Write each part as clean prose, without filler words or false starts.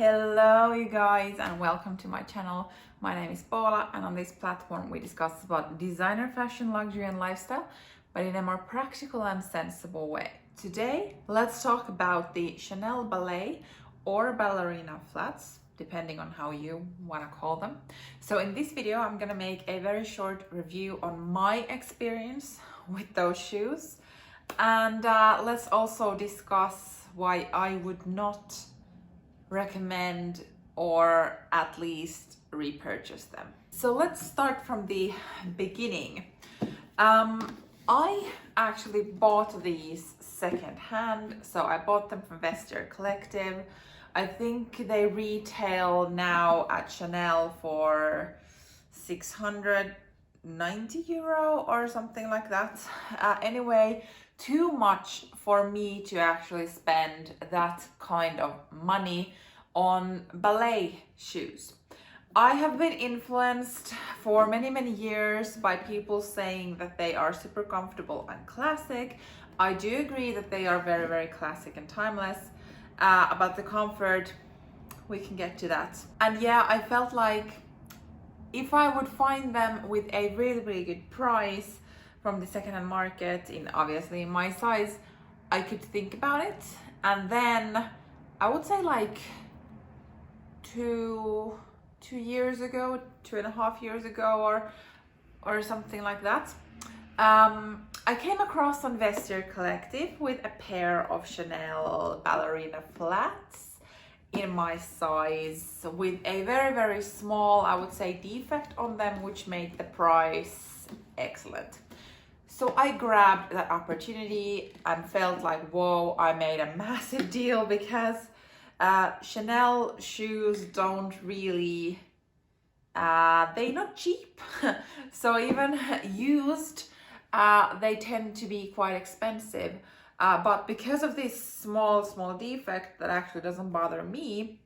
Hello you guys and welcome to my channel. My name is Paula and on this platform we discuss about designer fashion, luxury and lifestyle, but in a more practical and sensible way. Today let's talk about the Chanel Ballet or Ballerina flats, depending on how you want to call them. So in this video I'm gonna make a very short review on my experience with those shoes, and let's also discuss why I would not recommend or at least repurchase them. So let's start from the beginning. I actually bought these secondhand, so I bought them from Vestiaire Collective. I think they retail now at Chanel for 690 euro or something like that. Anyway, too much for me to actually spend that kind of money on ballet shoes. I have been influenced for many years by people saying that they are super comfortable and classic. I do agree that they are very classic and timeless. About the comfort, we can get to that. And yeah, I felt like if I would find them with a really good price from the secondhand market in obviously my size, I could think about it. And then I would say like two years ago, 2.5 years ago or something like that, I came across on Vestiaire Collective with a pair of Chanel Ballerina flats in my size with a very small, I would say, defect on them, which made the price excellent. So I grabbed that opportunity and felt like, whoa, I made a massive deal, because Chanel shoes don't really, they're not cheap. So even used, they tend to be quite expensive. But because of this small defect that actually doesn't bother me,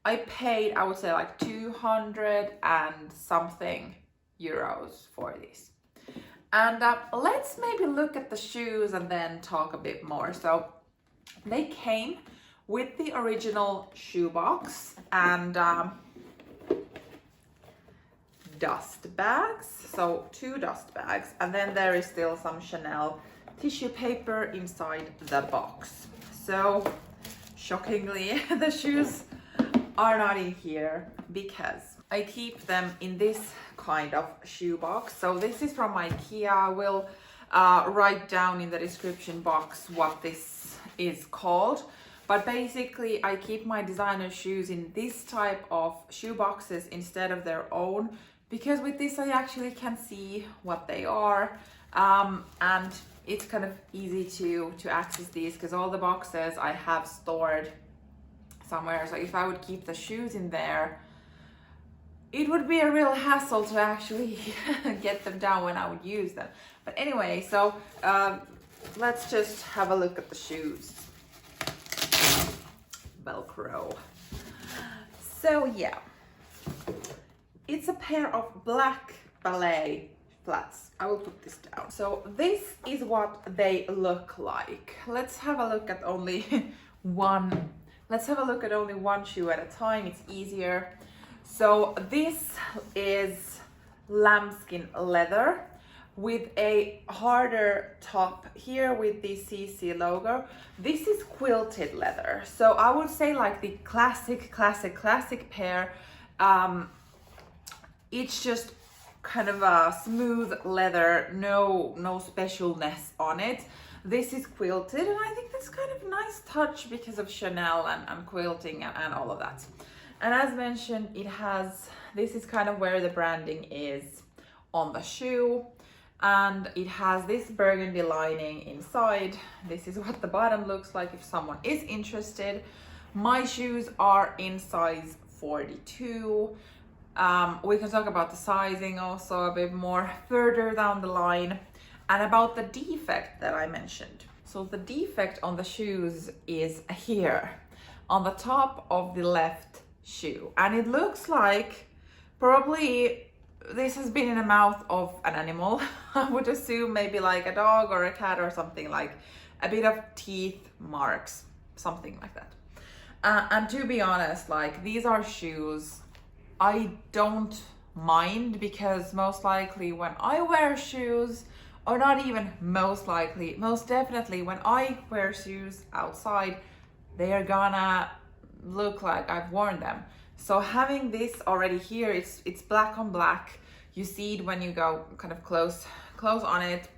I paid, I would say, like 200 and something euros for this. And let's maybe look at the shoes and then talk a bit more. So they came with the original shoe box and dust bags. So 2 dust bags, and then there is still some Chanel tissue paper inside the box. So shockingly, the shoes are not in here because I keep them in this kind of shoe box. So this is from Ikea. I will write down in the description box what this is called. But basically I keep my designer shoes in this type of shoe boxes instead of their own, because with this I actually can see what they are, and it's kind of easy to access these because all the boxes I have stored somewhere. So if I would keep the shoes in there, it would be a real hassle to actually get them down when I would use them. But anyway, so let's just have a look at the shoes. Velcro. So yeah, it's a pair of black ballet flats. I will put this down. So this is what they look like. Let's have a look at only one. Let's have a look at only one shoe at a time. It's easier. So this is lambskin leather with a harder top here with the CC logo. This is quilted leather. So I would say like the classic pair. It's just kind of a smooth leather, no specialness on it. This is quilted, and I think that's kind of a nice touch because of Chanel and quilting and all of that. And as mentioned, it has, this is kind of where the branding is on the shoe, and it has this burgundy lining inside. This is what the bottom looks like if someone is interested. My shoes are in size 42. We can talk about the sizing also a bit more further down the line, and about the defect that I mentioned. So the defect on the shoes is here on the top of the left shoe, and it looks like probably this has been in the mouth of an animal. I would assume maybe like a dog or a cat or something, like a bit of teeth marks, something like that. And to be honest, like, these are shoes I don't mind, because most likely when I wear shoes, or not even most likely, most definitely when I wear shoes outside, they are gonna look like I've worn them. So having this already here, it's black on black. You see it when you go kind of close on it.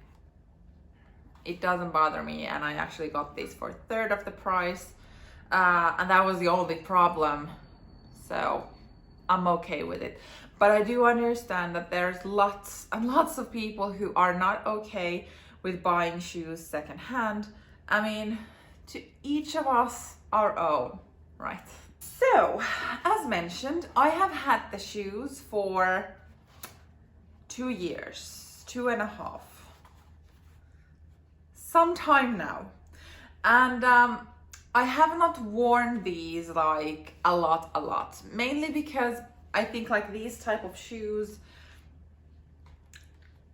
It doesn't bother me, and I actually got this for a third of the price, and that was the only problem. So I'm okay with it. But I do understand that there's lots and lots of people who are not okay with buying shoes secondhand. I mean, to each of us our own, right? So, as mentioned, I have had the shoes for 2 years, 2.5, some time now. And I have not worn these like a lot, mainly because I think like these type of shoes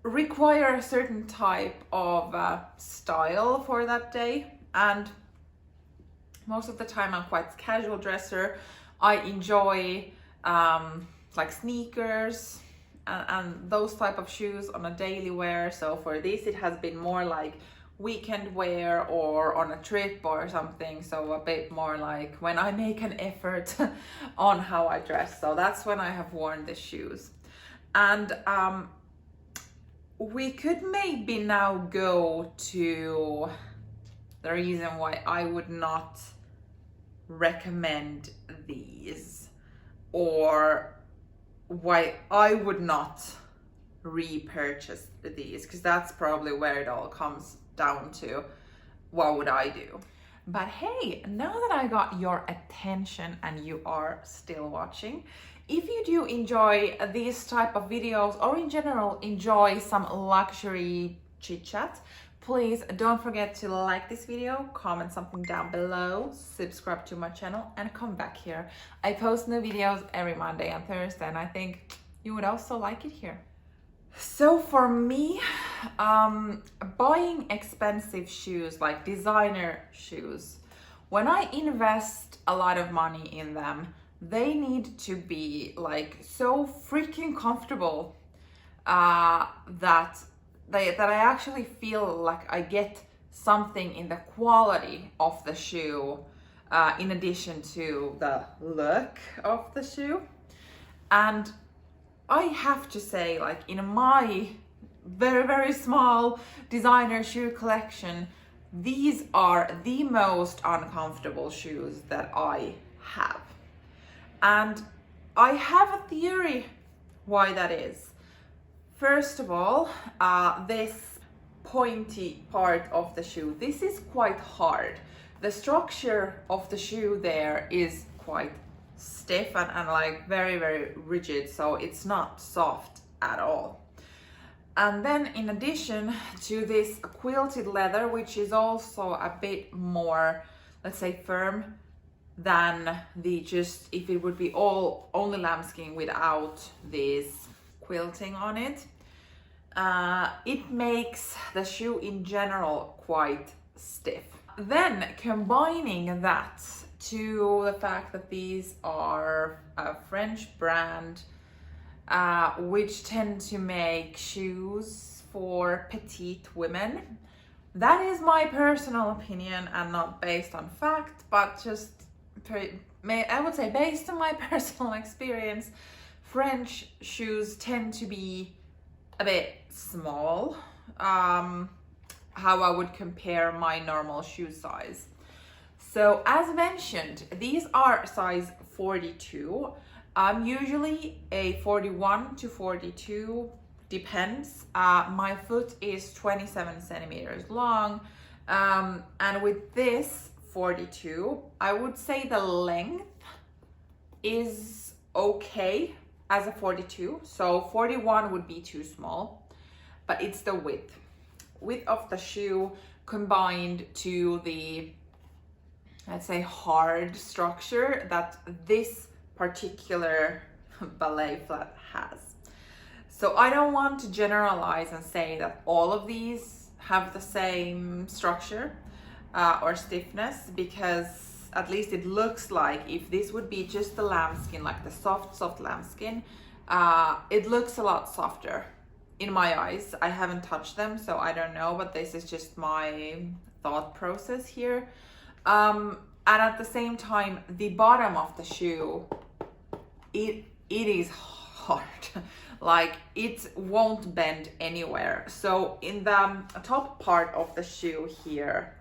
require a certain type of style for that day, and most of the time I'm quite a casual dresser. I enjoy like sneakers and those type of shoes on a daily wear. So for this it has been more like weekend wear or on a trip or something, so a bit more like when I make an effort on how I dress. So that's when I have worn the shoes. And we could maybe now go to the reason why I would not recommend these, or why I would not repurchase these, because that's probably where it all comes down to. What would I do? But hey, now that I got your attention and you are still watching, if you do enjoy these type of videos, or in general enjoy some luxury chit chat, please don't forget to like this video, comment something down below, subscribe to my channel, and come back here. I post new videos every Monday and Thursday, and I think you would also like it here. So for me, buying expensive shoes, like designer shoes, when I invest a lot of money in them, they need to be like so freaking comfortable that I actually feel like I get something in the quality of the shoe, in addition to the look of the shoe. And I have to say, like, in my very small designer shoe collection, these are the most uncomfortable shoes that I have. And I have a theory why that is. First of all, this pointy part of the shoe, this is quite hard. The structure of the shoe there is quite stiff and like very rigid, so it's not soft at all. And then in addition to this quilted leather, which is also a bit more, let's say, firm than the just if it would be only lambskin without this quilting on it, it makes the shoe in general quite stiff. Then combining that to the fact that these are a French brand, which tend to make shoes for petite women. That is my personal opinion and not based on fact, but just, I would say, based on my personal experience, French shoes tend to be a bit small, how I would compare my normal shoe size. So as mentioned, these are size 42. I'm usually a 41 to 42, depends. My foot is 27 centimeters long, and with this 42, I would say the length is okay as a 42. So 41 would be too small, but it's the width of the shoe combined to the, let's say, hard structure that this particular ballet flat has. So I don't want to generalize and say that all of these have the same structure or stiffness, because at least it looks like, if this would be just the lambskin, like the soft lambskin, it looks a lot softer in my eyes. I haven't touched them, so I don't know, but this is just my thought process here. And at the same time, the bottom of the shoe, it is hard. Like, it won't bend anywhere. So in the top part of the shoe here,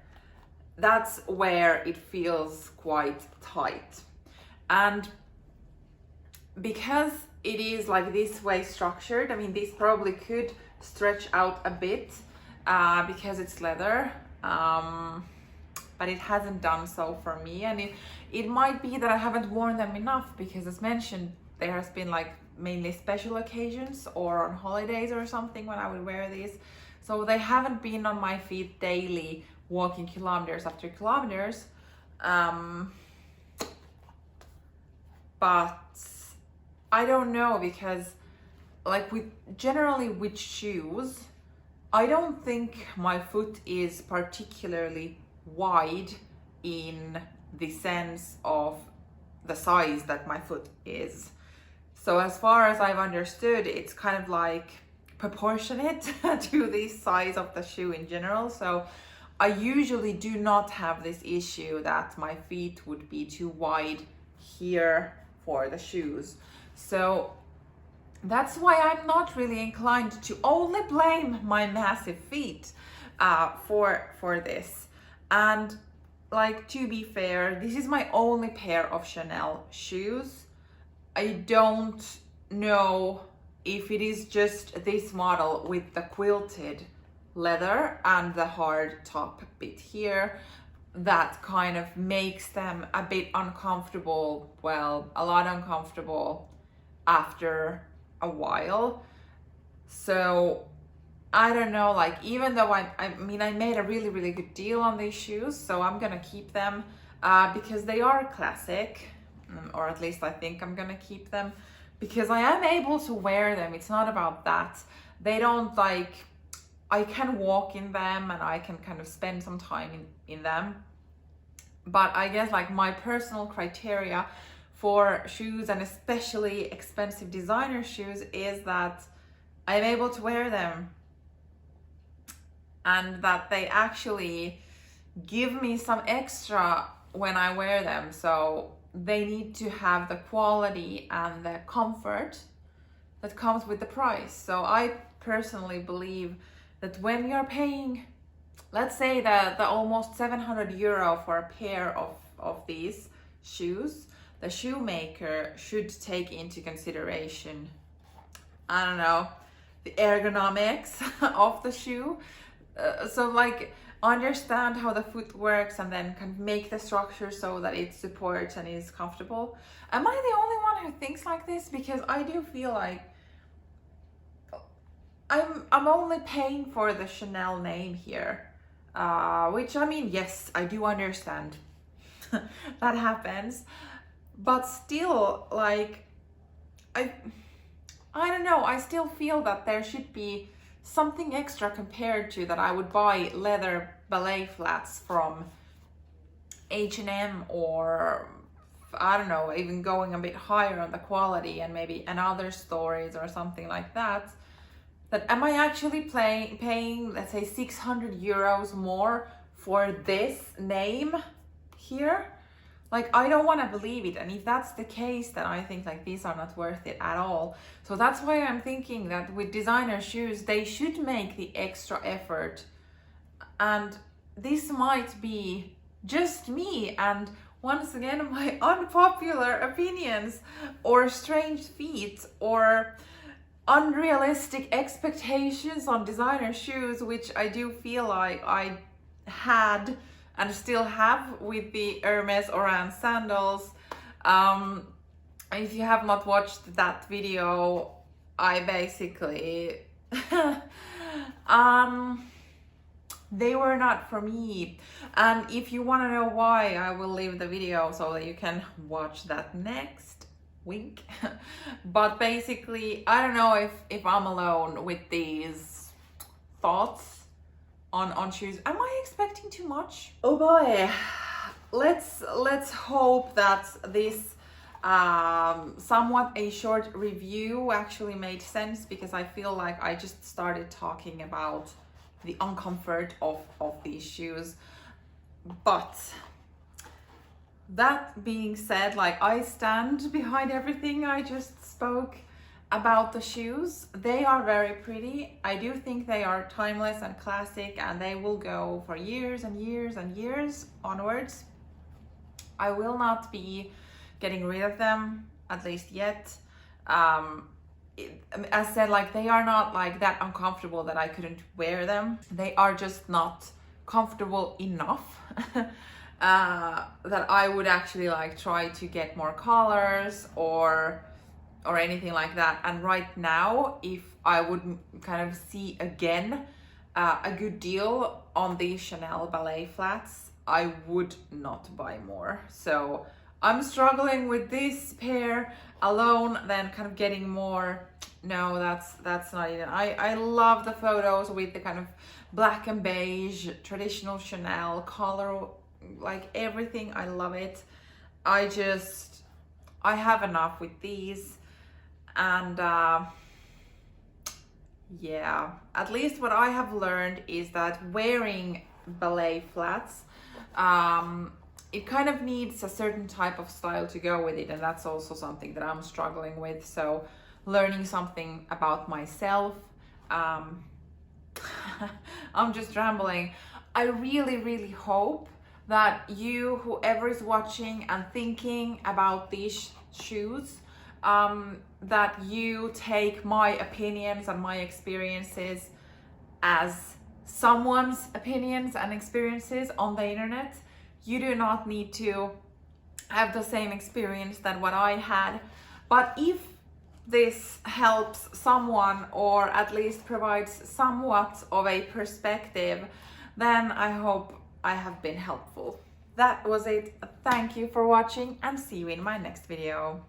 that's where it feels quite tight. And because it is like this way structured, I mean, this probably could stretch out a bit because it's leather, but it hasn't done so for me. And it might be that I haven't worn them enough, because as mentioned, there has been like mainly special occasions or on holidays or something when I would wear these. So they haven't been on my feet daily, walking kilometers after kilometers. But I don't know, because like generally with shoes, I don't think my foot is particularly wide in the sense of the size that my foot is. So as far as I've understood, it's kind of like proportionate to the size of the shoe in general. So I usually do not have this issue that my feet would be too wide here for the shoes. So that's why I'm not really inclined to only blame my massive feet for this. And like, to be fair, this is my only pair of Chanel shoes. I don't know if it is just this model with the quilted leather and the hard top bit here that kind of makes them a bit uncomfortable, well, a lot uncomfortable after a while. So I don't know, like, even though I mean, I made a really good deal on these shoes, so I'm gonna keep them because they are classic. Or at least I think I'm gonna keep them, because I am able to wear them. It's not about that. They don't, like, I can walk in them and I can kind of spend some time in them. But I guess like my personal criteria for shoes, and especially expensive designer shoes, is that I'm able to wear them and that they actually give me some extra when I wear them. So they need to have the quality and the comfort that comes with the price. So I personally believe that when you're paying, let's say the almost 700 euro for a pair of these shoes, the shoemaker should take into consideration, I don't know, the ergonomics of the shoe. So like, understand how the foot works and then kind of make the structure so that it supports and is comfortable. Am I the only one who thinks like this? Because I do feel like I'm only paying for the Chanel name here, which, I mean, yes, I do understand that happens, but still, like, I don't know, I still feel that there should be something extra compared to that. I would buy leather ballet flats from H&M, or I don't know, even going a bit higher on the quality and maybe another stories or something like that. That am I actually paying, let's say, 600 euros more for this name here? Like, I don't want to believe it. And if that's the case, then I think like these are not worth it at all. So that's why I'm thinking that with designer shoes, they should make the extra effort. And this might be just me, and once again, my unpopular opinions, or strange feet, or unrealistic expectations on designer shoes, which I do feel like I had and still have with the Hermes Oran sandals. If you have not watched that video, I basically they were not for me. And if you want to know why, I will leave the video so that you can watch that next. Wink. But basically, I don't know if I'm alone with these thoughts on shoes. Am I expecting too much? Oh boy. let's hope that this somewhat a short review actually made sense, because I feel like I just started talking about the uncomfort of these shoes. But that being said, like, I stand behind everything I just spoke about the shoes. They are very pretty. I do think they are timeless and classic, and they will go for years and years and years onwards. I will not be getting rid of them, at least yet. As said, like, they are not like that uncomfortable that I couldn't wear them. They are just not comfortable enough that I would actually like try to get more colors or anything like that. And right now, if I would kind of see again a good deal on these Chanel Ballet flats, I would not buy more. So I'm struggling with this pair alone, then kind of getting more. No, that's not even. I love the photos with the kind of black and beige traditional Chanel color, like everything. I love it. I have enough with these. And yeah, at least what I have learned is that wearing ballet flats, it kind of needs a certain type of style to go with it, and that's also something that I'm struggling with. So learning something about myself. I'm just rambling. I really hope that you, whoever is watching and thinking about these shoes, that you take my opinions and my experiences as someone's opinions and experiences on the internet. You do not need to have the same experience than what I had. But if this helps someone, or at least provides somewhat of a perspective, then I hope I have been helpful. That was it. Thank you for watching, and see you in my next video.